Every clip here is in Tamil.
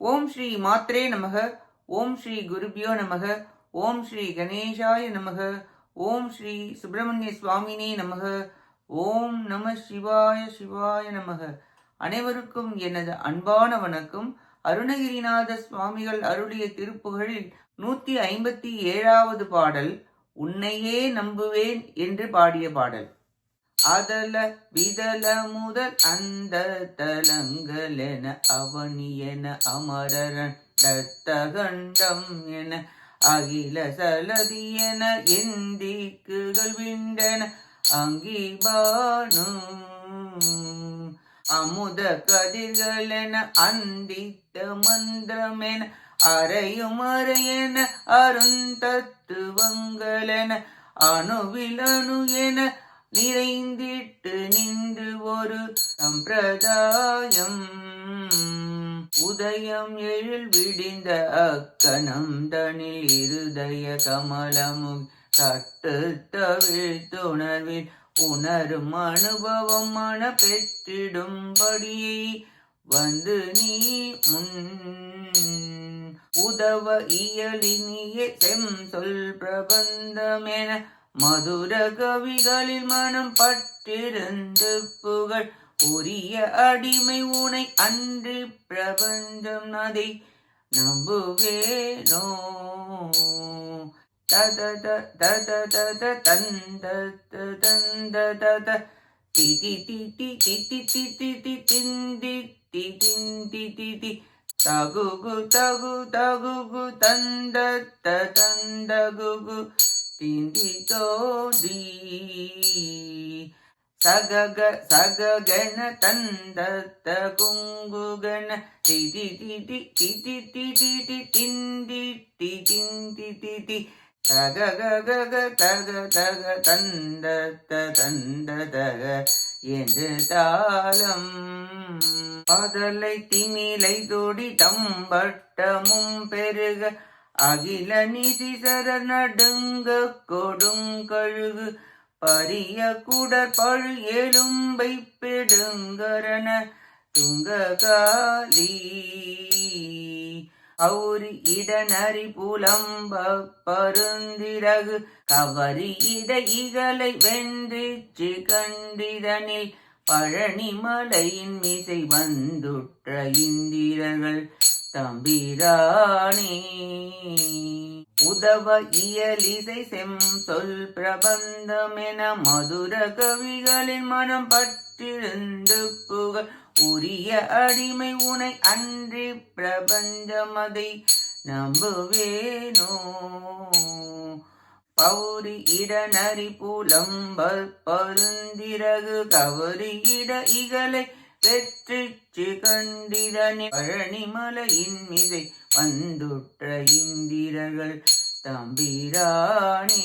ஓம் ஸ்ரீ மாத்ரே நமக. ஓம் ஸ்ரீ குருபியோ நமக. ஓம் ஸ்ரீ கணேசாய நமக. ஓம் ஸ்ரீ சுப்பிரமணிய சுவாமினே நமக. ஓம் நம சிவாய சிவாய நமக. அனைவருக்கும் எனது அன்பான வணக்கம். அருணகிரிநாத சுவாமிகள் அருளிய திருப்புகழில் 157வது பாடல் உன்னையே நம்புவேன் என்று பாடிய பாடல். அதல விதல முதல் அந்த தலங்களென அவனியென அமரரன் தத்தகண்டம் என அகில சலதி என எந்திக்குகள் விண்டன அங்கிபானும் அமுத கதிர்களென அந்தித்த மந்திரமென அறையும் அறையென அருந்தத்துவங்களென அணுவிலணு என நிறைந்திட்டு நின்று ஒரு சம்பிரதாயம் உதயம் எழில் விடிந்த அக்கணம் தனில் இருதய கமலமு தட்டு தவிழ்த்துணர்வில் உணரும் அனுபவம் மன பெற்றிடும்படியை வந்து நீ முன் உதவ இயலினிய செம் சொல் பிரபந்தமென மதுர கவிகளில் மனம் பட்டிருந்து புகழ் உரிய அடிமை உனை அன்றி பிரபஞ்சம் அதை நம்புவேனோ தத தத தத தந்த தந்த தத திதி திதி திதி திதி திந்தி திந்தி திதி தகுகு தகு தகுகு தந்த தந்த குகு திந்தி தோதி சகக சககண தந்தத்த குங்குகண திதி திதி திதி திதி திந்தி திந்தி திதி தகக தக தக தந்தத்த தந்ததக என்று தாளம் பதலை திமிலை தொடி தம்பட்டமும் பெருக அகில நிதிசர நடுங்க கொடுங்கழுகு பரிய குடற்பழு எலும்பை பெடுங்கரண துங்ககாலி அவுரி இடநரி புலம்ப பருந்திரகு கவரி இட இகலை வென்றிச்சு கண்டிதனில் பழனி மலையின் மிசை வந்துற்ற இந்திரர்கள் தம்பிரானே உதவ இயலிசை செம் சொல் பிரபந்தமென மதுர கவிகளின் மனம் பற்றிருந்து புகழ் உரிய அடிமை உனை அன்றி பிரபஞ்சமதை நம்புவேனோ பௌரி இடநரி புலம்ப பருந்திரகு கவரி இட இகலை வெற்றிச்சு கண்டிதனி பழனிமலையின் மிசை வந்துற்ற இந்திரர்கள் தம்பிரானே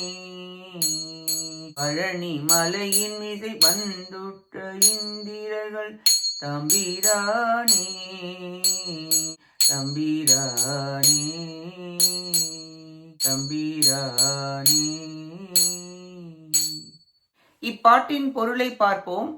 பழனிமலையின் மிசை வந்துற்ற இந்திரர்கள் தம்பிரானே தம்பிரானே தம்பிரானே. இப்பாட்டின் பொருளை பார்ப்போம்.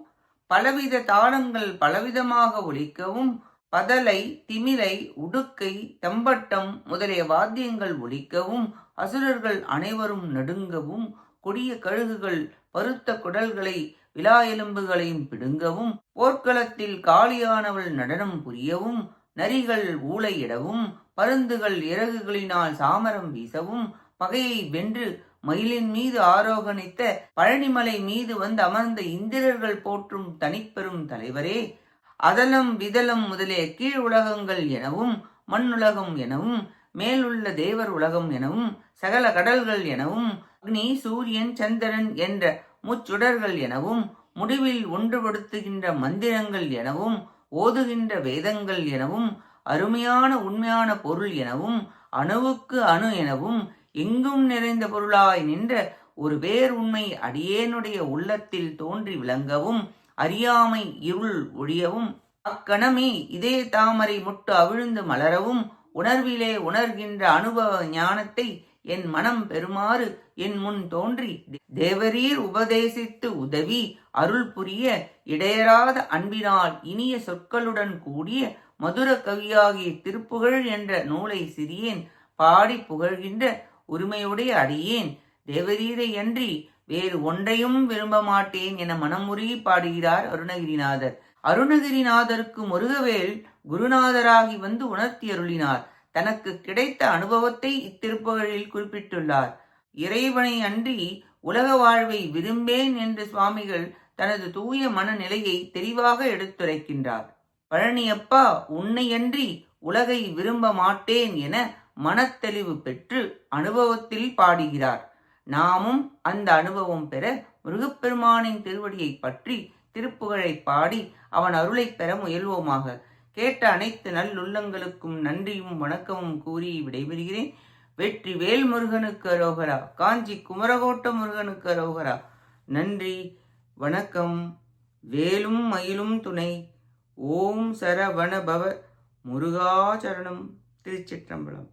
பலவித தாளங்கள் பலவிதமாக ஒலிக்கவும் பதலை திமிலை உடுக்கை தம்பட்டம் முதலிய வாத்தியங்கள் ஒலிக்கவும் அசுரர்கள் அனைவரும் நடுங்கவும் கொடிய கழுகுகள் பருத்த குடல்களை விலா எலும்புகளையும் பிடுங்கவும் போர்க்களத்தில் காளியானவள் நடனம் புரியவும் நரிகள் ஊளையிடவும் பருந்துகள் இறகுகளினால் சாமரம் வீசவும் பகையை வென்று மயிலின் மீது ஆரோகணித்த பழனிமலை மீது வந்து அமர்ந்த இந்திரர்கள் போற்றும் தனிப்பெரும் தலைவரே, அதலம் விதலம் முதலிய கீழ் உலகங்கள் எனவும் மண்ணுலகம் எனவும் மேலுள்ள தேவர் உலகம் எனவும் சகல கடல்கள் எனவும் அக்னி சூரியன் சந்திரன் என்ற முச்சுடர்கள் எனவும் முடிவில் ஒன்றுபடுத்துகின்ற மந்திரங்கள் எனவும் ஓதுகின்ற வேதங்கள் எனவும் அருமையான உண்மையான பொருள் எனவும் அணுவுக்கு அணு எனவும் எங்கும் நிறைந்த பொருளாய் நின்ற ஒரு வேர் உண்மை அடியேனுடைய உள்ளத்தில் தோன்றி விளங்கவும் அறியாமை இருள் ஒழியவும் அக்கணமே இதே தாமரை முட்டு அவிழ்ந்து மலரவும் உணர்விலே உணர்கின்ற அனுபவ ஞானத்தை என் மனம் பெறுமாறு என் முன் தோன்றி தேவரீர் உபதேசித்து உதவி அருள் புரிய இடையராத அன்பினால் இனிய சொற்களுடன் கூடிய மதுர கவியாகிய திருப்புகழ் என்ற நூலை சிறியேன் பாடி புகழ்கின்ற உரிமையுடைய அடியேன் தேவரீரை அன்றி வேறு ஒன்றையும் விரும்ப மாட்டேன் என மனமுருகி பாடுகிறார் அருணகிரிநாதர். அருணகிரிநாதருக்கு முருகவேல் குருநாதராகி வந்து உணர்த்தி அருளினார். தனக்கு கிடைத்த அனுபவத்தை இத்திருப்புகழில் குறிப்பிட்டுள்ளார். இறைவனை அன்றி உலக வாழ்வை விரும்பேன் என்று சுவாமிகள் தனது தூய மனநிலையை தெளிவாக எடுத்துரைக்கின்றார். பழனியப்பா, உன்னையன்றி உலகை விரும்ப மாட்டேன் என மனத்தெளிவு பெற்று அனுபவத்தில் பாடுகிறார். நாமும் அந்த அனுபவம் பெற முருகப்பெருமானின் திருவடியை பற்றி திருப்புகழை பாடி அவன் அருளை பெற முயல்வோமாக. கேட்ட அனைத்து நல்லுள்ளங்களுக்கும் நன்றியும் வணக்கமும் கூறி விடைபெறுகிறேன். வெற்றி வேல் முருகனுக்கு அரோகரா. காஞ்சி குமரகோட்ட முருகனுக்கு அரோகரா. நன்றி, வணக்கம். வேலும் மயிலும் துணை. ஓம் சரவண பவ முருகாச்சரணம். திருச்சிற்றம்பலம்.